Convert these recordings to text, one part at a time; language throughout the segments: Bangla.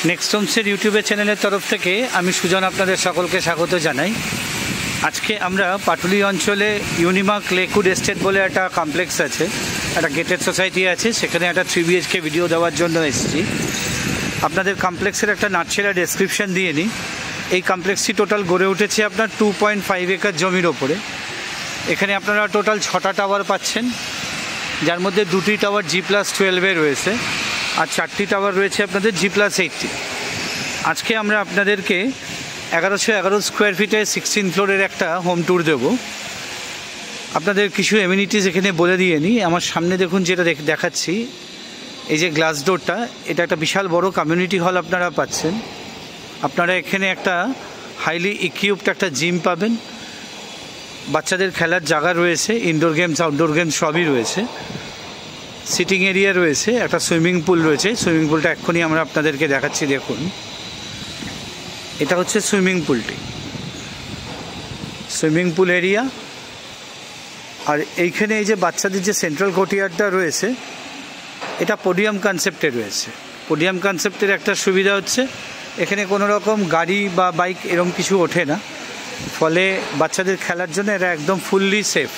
নেক্সট হোমসের ইউটিউবের চ্যানেলের তরফ থেকে আমি সুজন আপনাদের সকলকে স্বাগত জানাই। আজকে আমরা পাটুলি অঞ্চলে ইউনিমার্ক লেকউড এস্টেট বলে একটা কমপ্লেক্স আছে, একটা গেটেড সোসাইটি আছে, সেখানে একটা 3 BHK ভিডিও দেওয়ার জন্য এসেছি। আপনাদের কমপ্লেক্সের একটা নাটছেড়া ডেসক্রিপশন দিয়ে নিই। এই কমপ্লেক্সটি টোটাল গড়ে উঠেছে আপনার 2.5 একর জমির ওপরে। এখানে আপনারা টোটাল 6টা টাওয়ার পাচ্ছেন, যার মধ্যে 2টি টাওয়ার G+12 রয়েছে আর 4টি টাওয়ার রয়েছে আপনাদের G+80। আজকে আমরা আপনাদেরকে 1111 স্কোয়ার ফিটে 16 ফ্লোরের একটা হোম ট্যুর দেব। আপনাদের কিছু এমিনিটিস এখানে বলে দিয়ে নিই। আমার সামনে দেখুন যেটা দেখাচ্ছি, এই যে গ্লাস ডোরটা, এটা একটা বিশাল বড় কমিউনিটি হল আপনারা পাচ্ছেন। আপনারা এখানে একটা হাইলি ইকুইপড একটা জিম পাবেন, বাচ্চাদের খেলার জায়গা রয়েছে, ইনডোর গেমস আউটডোর গেমস সবই রয়েছে, সিটিং এরিয়া রয়েছে, একটা সুইমিং পুল রয়েছে। সুইমিং পুলটা এক্ষুনি আমরা আপনাদেরকে দেখাচ্ছি। দেখুন, এটা হচ্ছে সুইমিং পুলটি, সুইমিং পুল এরিয়া। আর এইখানে এই যে বাচ্চাদের যে সেন্ট্রাল কোর্টইয়ার্ডটা রয়েছে, এটা পোডিয়াম কনসেপ্টে রয়েছে। পোডিয়াম কনসেপ্টের একটা সুবিধা হচ্ছে এখানে কোনো রকম গাড়ি বা বাইক এরকম কিছু ওঠে না, ফলে বাচ্চাদের খেলার জন্য এটা একদম ফুললি সেফ।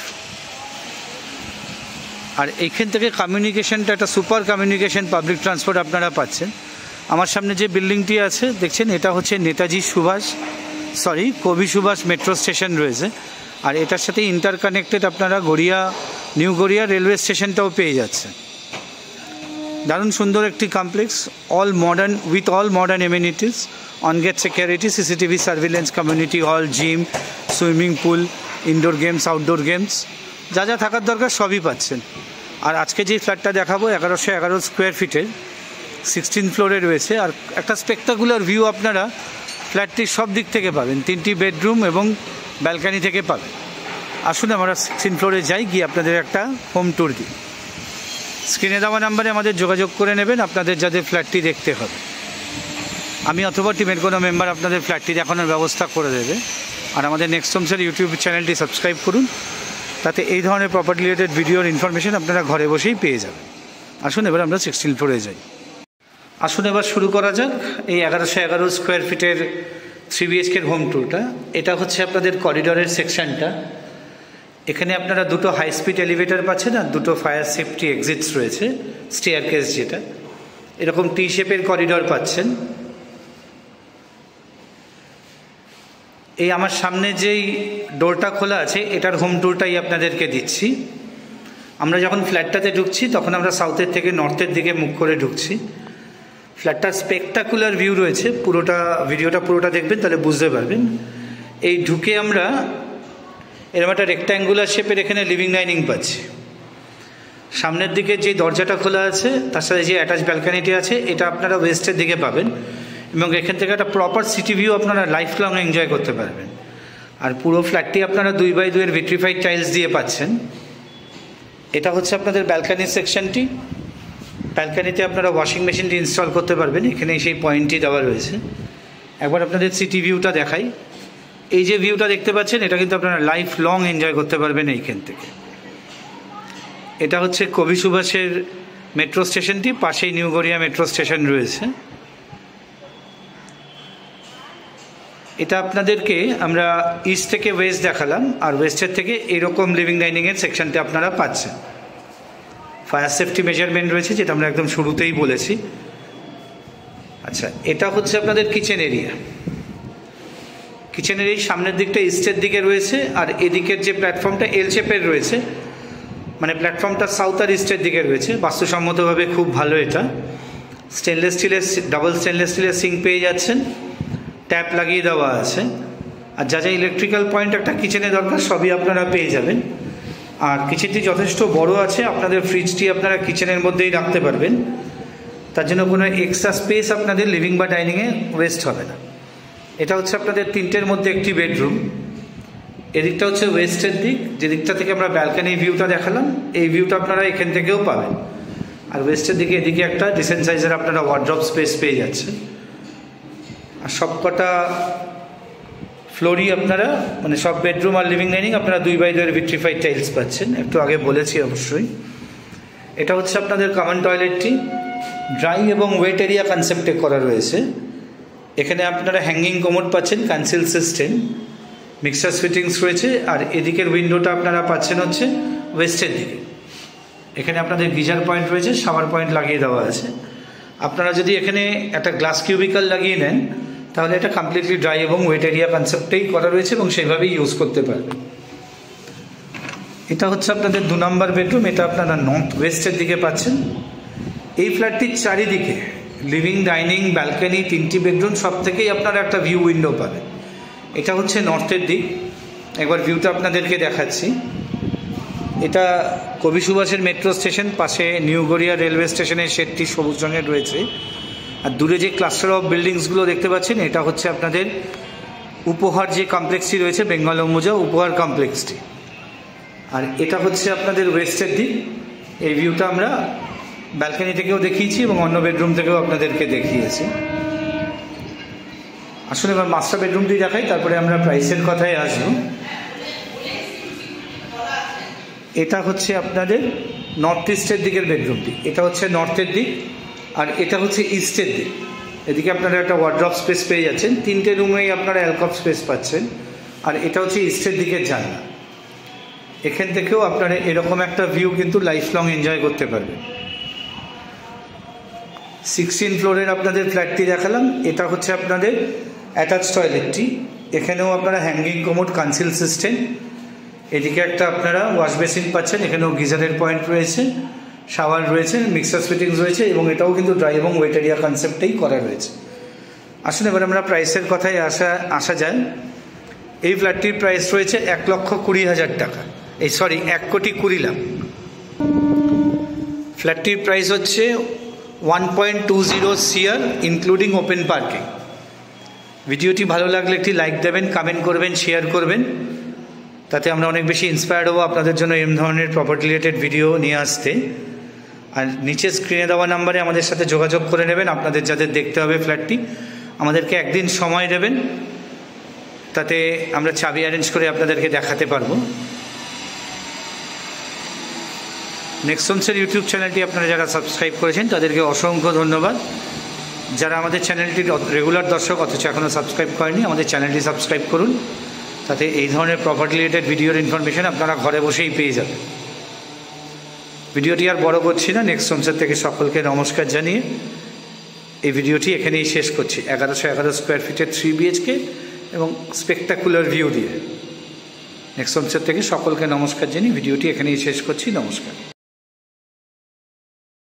আর এইখান থেকে কমিউনিকেশনটা একটা সুপার কমিউনিকেশন পাবলিক ট্রান্সপোর্ট আপনারা পাচ্ছেন। আমার সামনে যে বিল্ডিংটি আছে দেখছেন, এটা হচ্ছে কবি সুভাষ মেট্রো স্টেশন রয়েছে। আর এটার সাথে ইন্টারকানেক্টেড আপনারা নিউ গড়িয়া রেলওয়ে স্টেশনটাও পেয়ে যাচ্ছেন। দারুণ সুন্দর একটি complex, with all modern amenities, on gate security, CCTV surveillance, community hall, gym, swimming pool, indoor games outdoor games, যা যা থাকার দরকার সবই পাচ্ছেন। আর আজকে যে ফ্ল্যাটটা দেখাবো 1111 স্কোয়ার ফিটের 16 ফ্লোরে রয়েছে। আর একটা স্পেকটাকুলার ভিউ আপনারা ফ্ল্যাটটির সব দিক থেকে পাবেন, 3টি বেডরুম এবং ব্যালকানি থেকে পাবেন। আসুন আমরা 16 ফ্লোরে যাই, গিয়ে আপনাদের একটা হোম ট্যুর দিই। স্ক্রিনে দেওয়া নাম্বারে আমাদের যোগাযোগ করে নেবেন আপনাদের যাদের ফ্ল্যাটটি দেখতে হবে। আমি অথবা টিমের কোনো মেম্বার আপনাদের ফ্ল্যাটটি দেখানোর ব্যবস্থা করে দেবে। আর আমাদের নেক্সট হোমসের ইউটিউব চ্যানেলটি সাবস্ক্রাইব করুন, তাতে এই ধরনের প্রপার্টি রিলেটেড ভিডিওর ইনফরমেশন আপনারা ঘরে বসেই পেয়ে যাবেন। আসুন এবার আমরা 16 ফ্লোরে যাই। আসুন এবার শুরু করা যাক এই 1111 স্কোয়ার ফিটের 3 BHK হোম ট্যুরটা। এটা হচ্ছে আপনাদের করিডরের সেকশনটা। এখানে আপনারা 2টো হাই স্পিড এলিভেটর পাচ্ছেন আর 2টো ফায়ার সেফটি এক্সিটস রয়েছে, স্টেয়ারকেস যেটা, এরকম টি শেপের করিডর পাচ্ছেন। এই আমার সামনে যেই ডোরটা খোলা আছে, এটার হোম ট্যুরটাই আপনাদেরকে দিচ্ছি। আমরা যখন ফ্ল্যাটটাতে ঢুকছি তখন আমরা সাউথের থেকে নর্থের দিকে মুখ করে ঢুকছি। ফ্ল্যাটটার স্পেকটাকুলার ভিউ রয়েছে, ভিডিওটা পুরোটা দেখবেন তাহলে বুঝতে পারবেন। এই ঢুকে আমরা এরকম একটা রেক্ট্যাঙ্গুলার শেপের এখানে লিভিং ডাইনিং পাচ্ছি। সামনের দিকে যে দরজাটা খোলা আছে তার সাথে যে অ্যাটাচ ব্যালকানিটি আছে, এটা আপনারা ওয়েস্টের দিকে পাবেন এবং এখান থেকে একটা প্রপার সিটি ভিউ আপনারা লাইফ লং এনজয় করতে পারবেন। আর পুরো ফ্ল্যাটটি আপনারা 2x2 এর ভিট্রিফাইড টাইলস দিয়ে পাচ্ছেন। এটা হচ্ছে আপনাদের ব্যালকানির সেকশনটি। ব্যালকানিতে আপনারা ওয়াশিং মেশিনটি ইনস্টল করতে পারবেন, এখানে সেই পয়েন্টটি দেওয়া রয়েছে। একবার আপনাদের সিটি ভিউটা দেখাই। এই যে ভিউটা দেখতে পাচ্ছেন, এটা কিন্তু আপনারা লাইফ লং এনজয় করতে পারবেন এইখান থেকে। এটা হচ্ছে কবি সুভাষের মেট্রো স্টেশনটি, পাশেই নিউ গড়িয়া মেট্রো স্টেশন রয়েছে। এটা আপনাদেরকে আমরা ইস্ট থেকে ওয়েস্ট দেখালাম, আর ওয়েস্টের থেকে এরকম লিভিং ডাইনিংয়ের সেকশনটি আপনারা পাচ্ছেন। ফায়ার সেফটি মেজারমেন্ট রয়েছে, যেটা আমরা একদম শুরুতেই বলেছি। আচ্ছা, এটা হচ্ছে আপনাদের কিচেন এরিয়া। কিচেনের এই সামনের দিকটা ইস্টের দিকে রয়েছে, আর এদিকের যে প্ল্যাটফর্মটা এল শেপের রয়েছে, মানে প্ল্যাটফর্মটা সাউথ আর ইস্টের দিকে রয়েছে। বাস্তুসম্মতভাবে খুব ভালো। এটা ডাবল স্টেনলেস স্টিলের সিঙ্ক পেয়ে যাচ্ছেন, ট্যাপ লাগিয়ে দেওয়া আছে, আর যা যা ইলেকট্রিক্যাল পয়েন্ট একটা কিচেনে দরকার সবই আপনারা পেয়ে যাবেন। আর কিচেনটি যথেষ্ট বড় আছে, আপনাদের ফ্রিজটি আপনারা কিচেনের মধ্যেই রাখতে পারবেন, তার জন্য কোনো এক্সট্রা স্পেস আপনাদের লিভিং বা ডাইনিংয়ে ওয়েস্ট হবে না। এটা হচ্ছে আপনাদের 3টের মধ্যে একটি বেডরুম। এদিকটা হচ্ছে ওয়েস্টের দিক, যে দিকটা থেকে আমরা ব্যালকানি ভিউটা দেখালাম, এই ভিউটা আপনারা এখান থেকেও পাবেন। আর ওয়েস্টের দিকে এদিকে একটা ডিসেন্ট সাইজের আপনারা ওয়ার্ড্রপ স্পেস পেয়ে যাচ্ছেন। আর সবকটা ফ্লোরই আপনারা, মানে সব বেডরুম আর লিভিং ডাইনিং আপনারা 2x2 এর ভিট্রিফাইড টাইলস পাচ্ছেন, একটু আগে বলেছি অবশ্যই। এটা হচ্ছে আপনাদের কমন টয়লেটটি। ড্রাই এবং ওয়েট এরিয়া কনসেপ্টে করা রয়েছে। এখানে আপনারা হ্যাঙ্গিং কমোড পাচ্ছেন, কনসিল সিস্টেম, মিক্সার ফিটিংস রয়েছে। আর এদিকের উইন্ডোটা আপনারা পাচ্ছেন হচ্ছে ওয়েস্টের দিকে। এখানে আপনাদের গিজার পয়েন্ট রয়েছে, শাওয়ার পয়েন্ট লাগিয়ে দেওয়া আছে। আপনারা যদি এখানে একটা গ্লাস কিউবিক্যাল লাগিয়ে নেন তাহলে এটা কমপ্লিটলি ড্রাই এবং ওয়েট এরিয়া কনসেপ্টেই করা রয়েছে এবং সেইভাবেই ইউজ করতে পারবেন। এটা হচ্ছে আপনাদের 2 নম্বর বেডরুম। এটা আপনারা নর্থ ওয়েস্টের দিকে পাচ্ছেন। এই ফ্ল্যাটটির চারিদিকে লিভিং, ডাইনিং, ব্যালকনি, 3টি বেডরুম, সব থেকেই আপনারা একটা ভিউ উইন্ডো পাবেন। এটা হচ্ছে নর্থের দিক। একবার ভিউটা আপনাদেরকে দেখাচ্ছি। এটা কবি সুভাষের মেট্রো স্টেশন, পাশে নিউ গড়িয়া রেলওয়ে স্টেশনের শেডটি সবুজ রঙের রয়েছে। আর দূরে যে ক্লাস্টার অফ বিল্ডিংসগুলো দেখতে পাচ্ছেন এটা হচ্ছে আপনাদের উপহার যে কমপ্লেক্সটি রয়েছে, বেঙ্গল অম্বুজা উপহার কমপ্লেক্সটি। আর এটা হচ্ছে আপনাদের ওয়েস্টের দিক। এই ভিউটা আমরা ব্যালকনি থেকেও দেখিয়েছি এবং অন্য বেডরুম থেকেও আপনাদেরকে দেখিয়েছি। আসলে এবার মাস্টার বেডরুমটি দেখাই, তারপরে আমরা প্রাইসের কথায় আসবো। এটা হচ্ছে আপনাদের নর্থ ইস্টের দিকের বেডরুমটি। এটা হচ্ছে নর্থের দিক আর এটা হচ্ছে ইস্টের দিক। এদিকে আপনারা একটা ওয়ার্ড্রপ স্পেস পেয়ে যাচ্ছেন, 3টে রুমেই আপনারা অ্যালকভ স্পেস পাচ্ছেন। আর এটা হচ্ছে ইস্টের দিকের জানলা। এখান থেকেও আপনারা এরকম একটা ভিউ কিন্তু লাইফ লং এনজয় করতে পারবেন। 16 ফ্লোরের আপনাদের ফ্ল্যাটটি দেখালাম। এটা হচ্ছে আপনাদের অ্যাটাচ টয়লেটটি। এখানেও আপনারা হ্যাঙ্গিং কমোড, কনসিল সিস্টেম, এদিকে একটা আপনারা ওয়াশ বেসিন পাচ্ছেন। এখানেও গিজারের পয়েন্ট রয়েছে, শাওয়ার রয়েছে, মিক্সার ফিটিংস রয়েছে এবং এটাও কিন্তু ড্রাই এবং ওয়েট এরিয়া কনসেপ্টেই করা রয়েছে। আসলে এবার আমরা প্রাইসের কথায় আসা যায়। এই ফ্ল্যাটটির প্রাইস রয়েছে 1,20,000 টাকা। 1,20,00,000। ফ্ল্যাটটির প্রাইস হচ্ছে 1.20 CR ইনক্লুডিং ওপেন পার্কিং। ভিডিওটি ভালো লাগলে একটি লাইক দেবেন, কমেন্ট করবেন, শেয়ার করবেন, তাতে আমরা অনেক বেশি ইন্সপায়ার্ড হবো আপনাদের জন্য এরকম ধরনের প্রপার্টি রিলেটেড ভিডিও নিয়ে আসতে। আর নিচে স্ক্রিনে দেওয়া নাম্বারে আমাদের সাথে যোগাযোগ করে নেবেন। আপনাদের যাদের দেখতে হবে ফ্ল্যাটটি, আমাদেরকে একদিন সময় দেবেন, তাতে আমরা চাবি অ্যারেঞ্জ করে আপনাদেরকে দেখাতে পারবো। নেক্সট হোমসের ইউটিউব চ্যানেলটি আপনারা যারা সাবস্ক্রাইব করেছেন তাদেরকে অসংখ্য ধন্যবাদ। যারা আমাদের চ্যানেলটির রেগুলার দর্শক অথচ এখনও সাবস্ক্রাইব করেনি, আমাদের চ্যানেলটি সাবস্ক্রাইব করুন, তাতে এই ধরনের প্রপার্টি রিলেটেড ভিডিওর ইনফরমেশন আপনারা ঘরে বসেই পেয়ে যাবেন। ভিডিওটি আর বড় করছি না। নেক্সট হোমসের থেকে সকলকে নমস্কার জানিয়ে এই ভিডিওটি এখানেই শেষ করছি। 1111 স্কোয়ার ফিটের 3 BHK এবং স্পেকটাকুলার ভিউ দিয়ে নেক্সট হোমসের থেকে সকলকে নমস্কার জানিয়ে ভিডিওটি এখানেই শেষ করছি। নমস্কার।